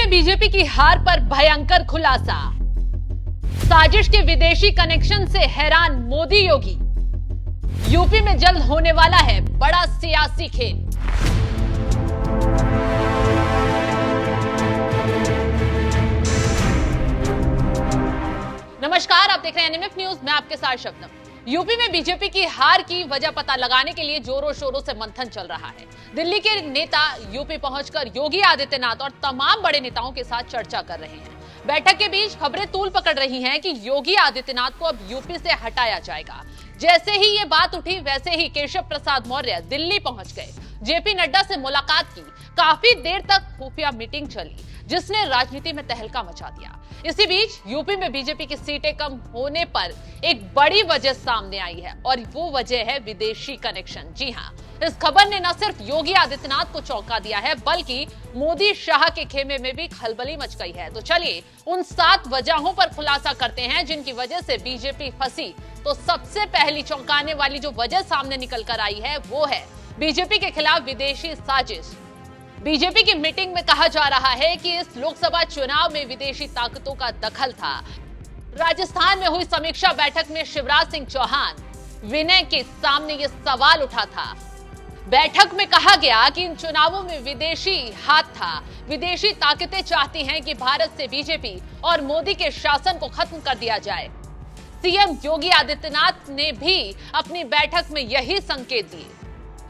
में बीजेपी की हार पर भयंकर खुलासा। साजिश के विदेशी कनेक्शन से हैरान मोदी योगी। यूपी में जल्द होने वाला है बड़ा सियासी खेल। नमस्कार, आप देख रहे हैं एनएमएफ न्यूज। मैं आपके साथ शबनम। यूपी में बीजेपी की हार की वजह पता लगाने के लिए जोरों शोरों से मंथन चल रहा है। दिल्ली के नेता यूपी पहुंचकर योगी आदित्यनाथ और तमाम बड़े नेताओं के साथ चर्चा कर रहे हैं। बैठक के बीच खबरें तूल पकड़ रही हैं कि योगी आदित्यनाथ को अब यूपी से हटाया जाएगा। जैसे ही ये बात उठी वैसे ही केशव प्रसाद मौर्य दिल्ली पहुंच गए। जेपी नड्डा से मुलाकात की। काफी देर तक खुफिया मीटिंग चली जिसने राजनीति में तहलका मचा दिया। इसी बीच यूपी में बीजेपी की सीटें कम होने पर एक बड़ी वजह सामने आई है और वो वजह है विदेशी कनेक्शन। जी हां, इस खबर ने न सिर्फ योगी आदित्यनाथ को चौंका दिया है बल्कि मोदी शाह के खेमे में भी खलबली मच गई है। तो चलिए उन 7 वजहों पर खुलासा करते हैं जिनकी वजह से बीजेपी फंसी। तो सबसे पहली चौंकाने वाली जो वजह सामने निकल कर आई है वो है बीजेपी के खिलाफ विदेशी साजिश। बीजेपी की मीटिंग में कहा जा रहा है कि इस लोकसभा चुनाव में विदेशी ताकतों का दखल था। राजस्थान में हुई समीक्षा बैठक में शिवराज सिंह चौहान विनय के सामने यह सवाल उठा था। बैठक में कहा गया कि इन चुनावों में विदेशी हाथ था। विदेशी ताकतें चाहती हैं कि भारत से बीजेपी और मोदी के शासन को खत्म कर दिया जाए। सीएम योगी आदित्यनाथ ने भी अपनी बैठक में यही संकेत दिए।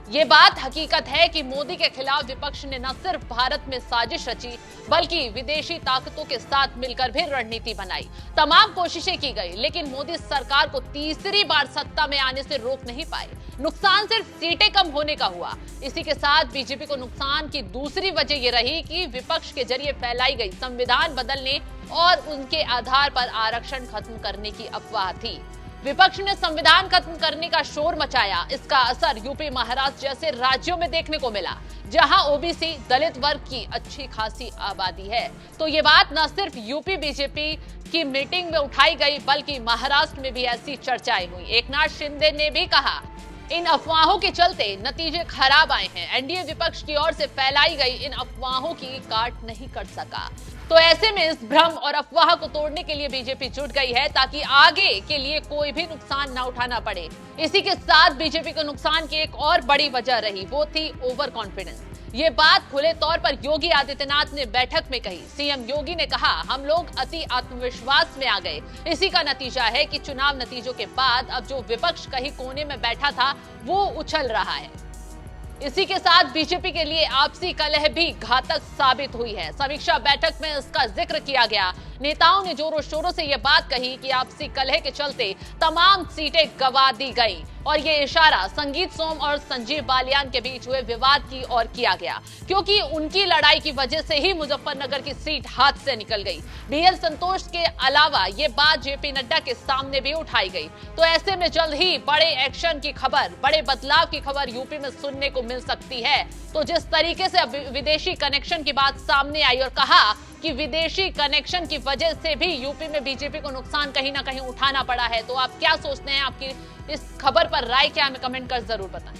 ये बात हकीकत है कि मोदी के खिलाफ विपक्ष ने न सिर्फ भारत में साजिश रची बल्कि विदेशी ताकतों के साथ मिलकर भी रणनीति बनाई। तमाम कोशिशें की गई लेकिन मोदी सरकार को तीसरी बार सत्ता में आने से रोक नहीं पाए। नुकसान सिर्फ सीटें कम होने का हुआ। इसी के साथ बीजेपी को नुकसान की दूसरी वजह यह रही कि विपक्ष के जरिए फैलाई गई संविधान बदलने और उनके आधार पर आरक्षण खत्म करने की अफवाह थी। विपक्ष ने संविधान खत्म करने का शोर मचाया। इसका असर यूपी, महाराष्ट्र जैसे राज्यों में देखने को मिला जहां ओबीसी दलित वर्ग की अच्छी खासी आबादी है। तो ये बात न सिर्फ यूपी बीजेपी की मीटिंग में उठाई गई बल्कि महाराष्ट्र में भी ऐसी चर्चाएं हुई। एकनाथ शिंदे ने भी कहा इन अफवाहों के चलते नतीजे खराब आए हैं। एनडीए विपक्ष की ओर से फैलाई गई इन अफवाहों की काट नहीं कर सका। तो ऐसे में इस भ्रम और अफवाह को तोड़ने के लिए बीजेपी जुट गई है ताकि आगे के लिए कोई भी नुकसान न उठाना पड़े। इसी के साथ बीजेपी को नुकसान की एक और बड़ी वजह रही, वो थी ओवर कॉन्फिडेंस। ये बात खुले तौर पर योगी आदित्यनाथ ने बैठक में कही। सीएम योगी ने कहा हम लोग अति आत्मविश्वास में आ गए। इसी का नतीजा है कि चुनाव नतीजों के बाद अब जो विपक्ष कहीं कोने में बैठा था वो उछल रहा है। इसी के साथ बीजेपी के लिए आपसी कलह भी घातक साबित हुई है। समीक्षा बैठक में इसका जिक्र किया गया। नेताओं ने जोरों शोरों से यह बात कही कि आपसी कलह के चलते तमाम सीटें गंवा दी गई और ये इशारा संगीत सोम और संजीव बालियान के बीच हुए विवाद की ओर किया गया क्योंकि उनकी लड़ाई की वजह से ही मुजफ्फरनगर की सीट हाथ से निकल गई। बीएल संतोष के अलावा ये बात जेपी नड्डा के सामने भी उठाई गई। तो ऐसे में जल्द ही बड़े एक्शन की खबर, बड़े बदलाव की खबर यूपी में सुनने को मिल सकती है। तो जिस तरीके से अब विदेशी कनेक्शन की बात सामने आई और कहा कि विदेशी कनेक्शन की वजह से भी यूपी में बीजेपी को नुकसान कहीं ना कहीं उठाना पड़ा है, तो आप क्या सोचते हैं? आपकी इस खबर पर राय क्या है? हमें कमेंट कर जरूर बताएं।